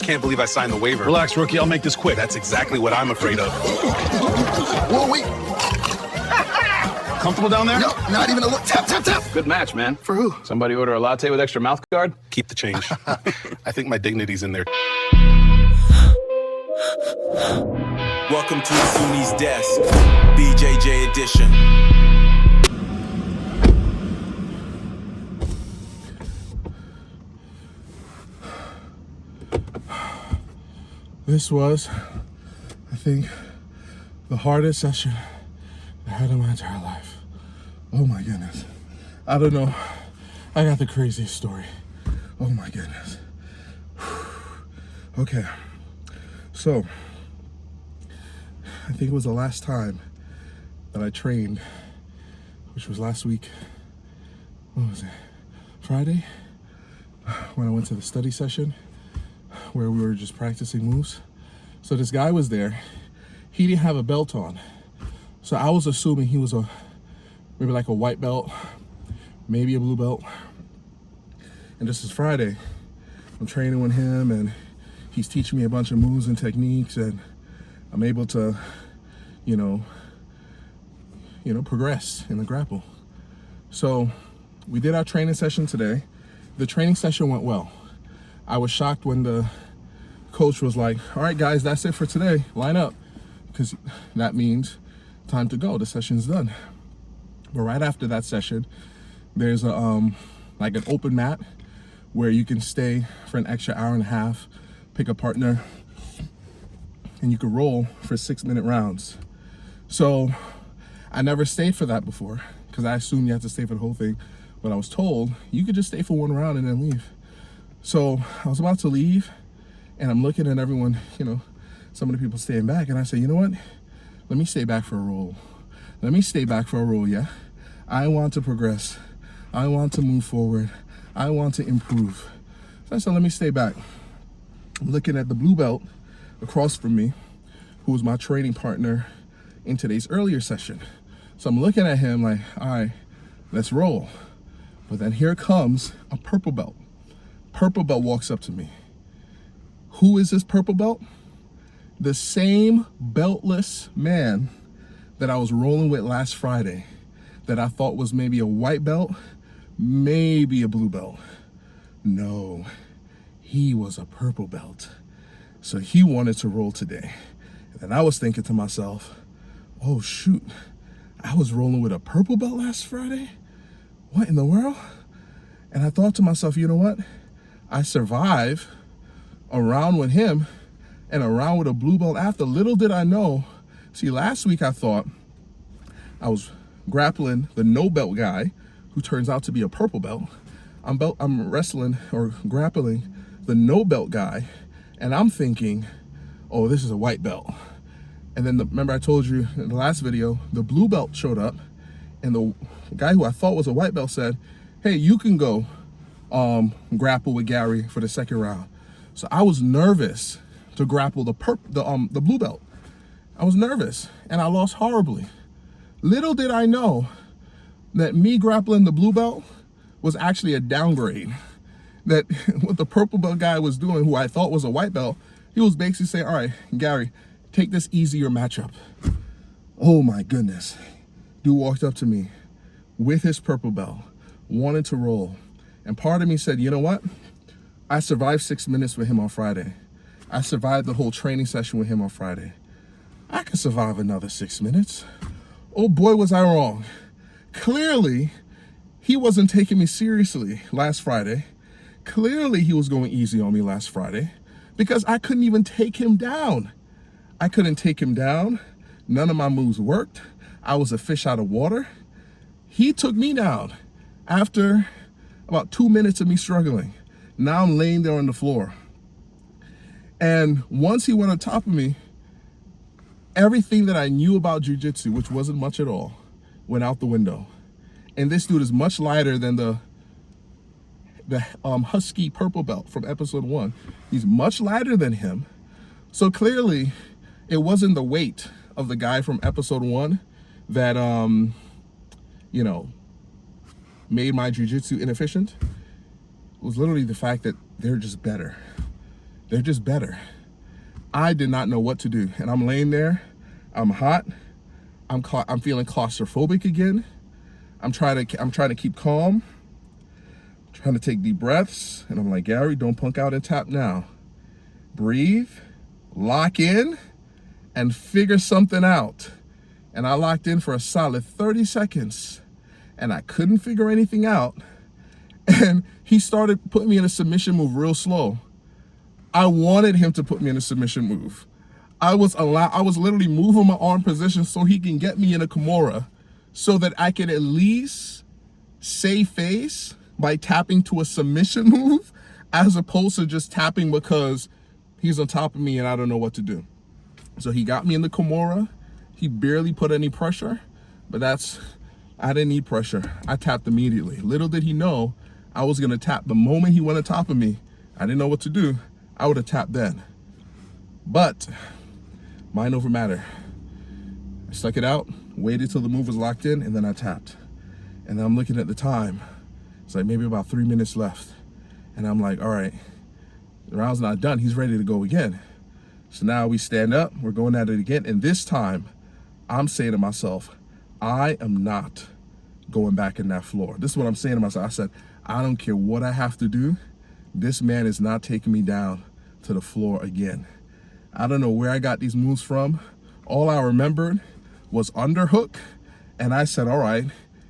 Can't believe I signed the waiver. Relax, rookie. I'll make this quick. That's exactly what I'm afraid of. Whoa, wait. Comfortable down there? No, not even a look. Tap, tap, tap. Good match, man. For who? Somebody order a latte with extra mouth guard? Keep the change. I think my dignity's in there. Welcome to Sunni's Desk, BJJ edition. This was, I think, the hardest session I had in my entire life. Oh my goodness. I don't know. I got the craziest story. Oh my goodness. Okay. So, I think it was the last time that I trained, which was last week. What was it? Friday? When I went to the study session where we were just practicing moves. So this guy was there. He didn't have a belt on. So I was assuming he was maybe like a white belt, maybe a blue belt. And this is Friday. I'm training with him and he's teaching me a bunch of moves and techniques, and I'm able to, progress in the grapple. So we did our training session today. The training session went well. I was shocked when the coach was like, all right, guys, that's it for today. Line up. Because that means time to go. The session's done. But right after that session, there's like an open mat where you can stay for an extra hour and a half, pick a partner, and you can roll for 6-minute rounds. So I never stayed for that before because I assumed you had to stay for the whole thing. But I was told you could just stay for one round and then leave. So I was about to leave and I'm looking at everyone, some of the people staying back, and I say, you know what? Let me stay back for a roll. Let me stay back for a roll, yeah? I want to progress. I want to move forward. I want to improve. So I said, let me stay back. I'm looking at the blue belt across from me, who was my training partner in today's earlier session. So I'm looking at him like, all right, let's roll. But then here comes a purple belt. Purple belt walks up to me. Who is this purple belt? The same beltless man that I was rolling with last Friday that I thought was maybe a white belt, maybe a blue belt. No, he was a purple belt. So he wanted to roll today. And then I was thinking to myself, oh shoot, I was rolling with a purple belt last Friday? What in the world? And I thought to myself, you know what? I survived a round with him and a round with a blue belt after. Little did I know. See, last week I thought I was grappling the no belt guy who turns out to be a purple belt. I'm wrestling or grappling the no belt guy, and I'm thinking, oh, this is a white belt. And then remember I told you in the last video, the blue belt showed up, and the guy who I thought was a white belt said, hey, you can go grapple with Gary for the second round. So I was nervous to grapple the blue belt. I was nervous and I lost horribly. Little did I know that me grappling the blue belt was actually a downgrade. That what the purple belt guy was doing, who I thought was a white belt, he was basically saying, all right, Gary, take this easier matchup. Oh my goodness. Dude walked up to me with his purple belt, wanted to roll. And part of me said, you know what? I survived 6 minutes with him on Friday. I survived the whole training session with him on Friday. I could survive another 6 minutes. Oh boy, was I wrong. Clearly, he wasn't taking me seriously last Friday. Clearly, he was going easy on me last Friday because I couldn't even take him down. I couldn't take him down. None of my moves worked. I was a fish out of water. He took me down after about 2 minutes of me struggling. Now I'm laying there on the floor. And once he went on top of me, everything that I knew about jiu-jitsu, which wasn't much at all, went out the window. And this dude is much lighter than the husky purple belt from episode 1. He's much lighter than him. So clearly, it wasn't the weight of the guy from episode 1 that, made my jiu-jitsu inefficient. It was literally the fact that they're just better. They're just better. I did not know what to do. And I'm laying there, I'm hot, I'm feeling claustrophobic again. I'm trying to keep calm, trying to take deep breaths. And I'm like, Gary, don't punk out and tap now. Breathe, lock in, and figure something out. And I locked in for a solid 30 seconds and I couldn't figure anything out. And he started putting me in a submission move real slow. I wanted him to put me in a submission move. I was literally moving my arm position so he can get me in a Kimura so that I could at least save face by tapping to a submission move as opposed to just tapping because he's on top of me and I don't know what to do. So he got me in the Kimura. He barely put any pressure, but I didn't need pressure. I tapped immediately. Little did he know I was gonna tap the moment he went on top of me. I didn't know what to do. I would have tapped then. But mind over matter. I stuck it out, waited till the move was locked in, and then I tapped. And then I'm looking at the time. It's like maybe about 3 minutes left. And I'm like, all right, the round's not done. He's ready to go again. So now we stand up, we're going at it again. And this time, I'm saying to myself, I am not going back in that floor. This is what I'm saying to myself. I said, I don't care what I have to do. This man is not taking me down to the floor again. I don't know where I got these moves from. All I remembered was underhook. And I said, all right,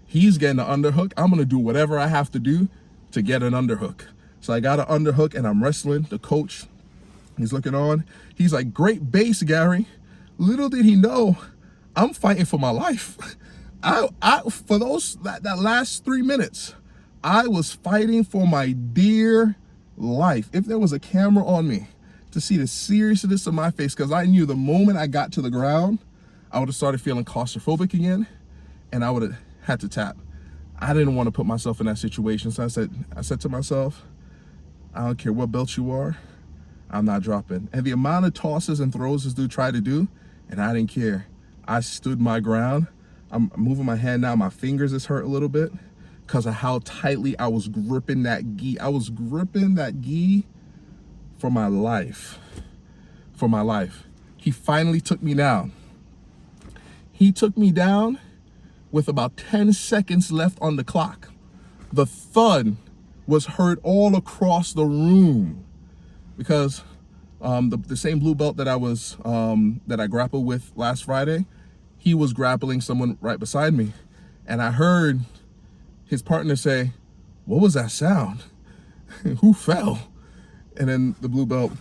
he's getting an underhook. I'm gonna do whatever I have to do to get an underhook. So I got an underhook and I'm wrestling. The coach, he's looking on. He's like, great base, Gary. Little did he know, I'm fighting for my life. For that last 3 minutes, I was fighting for my dear life. If there was a camera on me to see the seriousness of my face, because I knew the moment I got to the ground, I would have started feeling claustrophobic again, and I would have had to tap. I didn't want to put myself in that situation, so I said to myself, I don't care what belt you are, I'm not dropping. And the amount of tosses and throws this dude tried to do, and I didn't care. I stood my ground. I'm moving my hand now. My fingers is hurt a little bit because of how tightly I was gripping that gi. I was gripping that gi for my life. For my life. He finally took me down. He took me down with about 10 seconds left on the clock. The thud was heard all across the room because the same blue belt that I grappled with last Friday, he was grappling someone right beside me. And I heard his partner say, what was that sound? Who fell? And then the blue belt,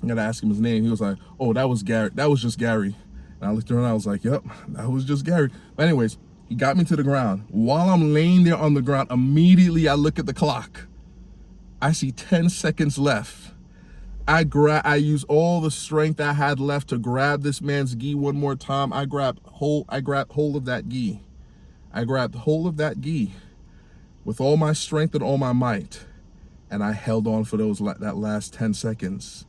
I gotta ask him his name. He was like, oh, that was Gary. That was just Gary. And I looked around, I was like, yep, that was just Gary. But anyways, he got me to the ground. While I'm laying there on the ground, immediately I look at the clock. I see 10 seconds left. I use all the strength I had left to grab this man's gi one more time. I grabbed hold of that gi. I grabbed hold of that gi with all my strength and all my might. And I held on for that last 10 seconds.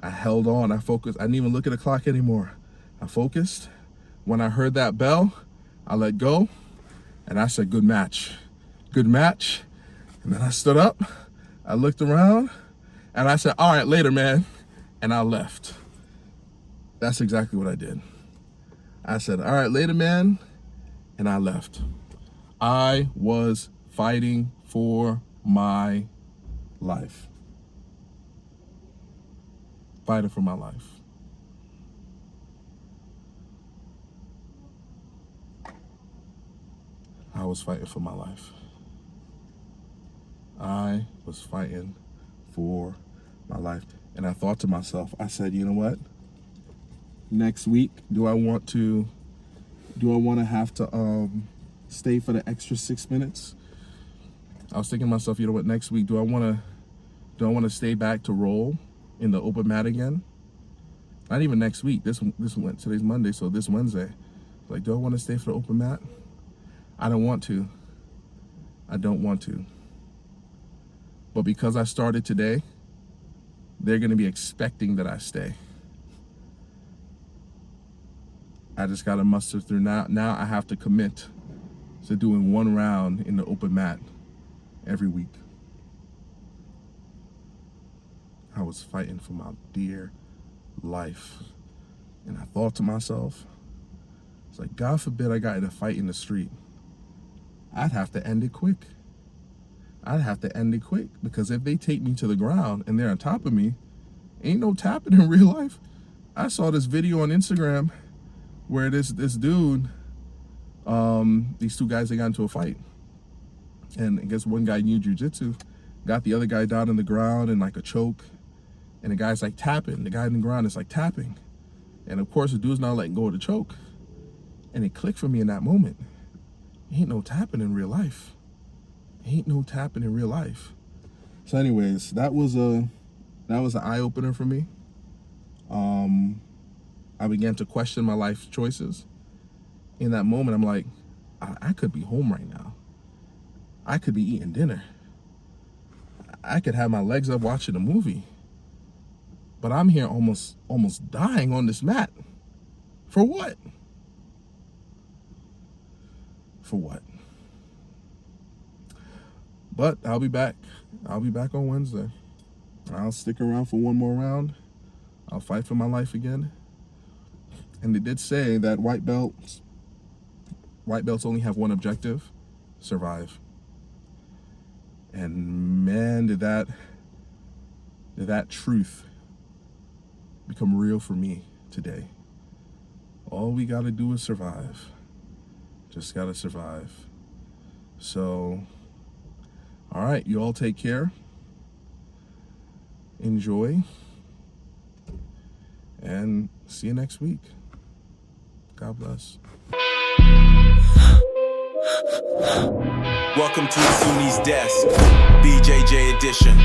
I held on, I focused. I didn't even look at the clock anymore. I focused. When I heard that bell, I let go. And I said, good match. Good match. And then I stood up. I looked around. And I said, all right, later, man. And I left. That's exactly what I did. I said, all right, later, man. And I left. I was fighting for my life. Fighting for my life. I was fighting for my life. I was fighting for my life. And I thought to myself, I said, you know what? Next week, do I want to have to stay for the extra 6 minutes? I was thinking to myself, you know what, next week, do I want to stay back to roll in the open mat again? Not even next week. Today's Monday, so this Wednesday. Like, do I want to stay for the open mat? I don't want to. I don't want to. But because I started today, they're going to be expecting that I stay. I just got to muster through now. Now I have to commit to doing one round in the open mat every week. I was fighting for my dear life. And I thought to myself, it's like, God forbid I got in a fight in the street. I'd have to end it quick. I'd have to end it quick, because if they take me to the ground and they're on top of me, ain't no tapping in real life. I saw this video on Instagram where this dude, these two guys, they got into a fight. And I guess one guy knew Jiu-Jitsu, got the other guy down on the ground in like a choke. And the guy's like tapping. The guy in the ground is like tapping. And of course, the dude's not letting go of the choke. And it clicked for me in that moment. Ain't no tapping in real life. Ain't no tapping in real life. So anyways, that was an eye-opener for me. I began to question my life choices. In that moment, I'm like, I could be home right now. I could be eating dinner. I could have my legs up watching a movie. But I'm here almost dying on this mat. For what? For what? But I'll be back. I'll be back on Wednesday. I'll stick around for one more round. I'll fight for my life again. And they did say that white belts only have one objective: survive. And man, did that truth become real for me today. All we gotta do is survive. Just gotta survive. So, all right, you all take care. Enjoy. And see you next week. God bless. Welcome to Sunni's Desk, BJJ edition.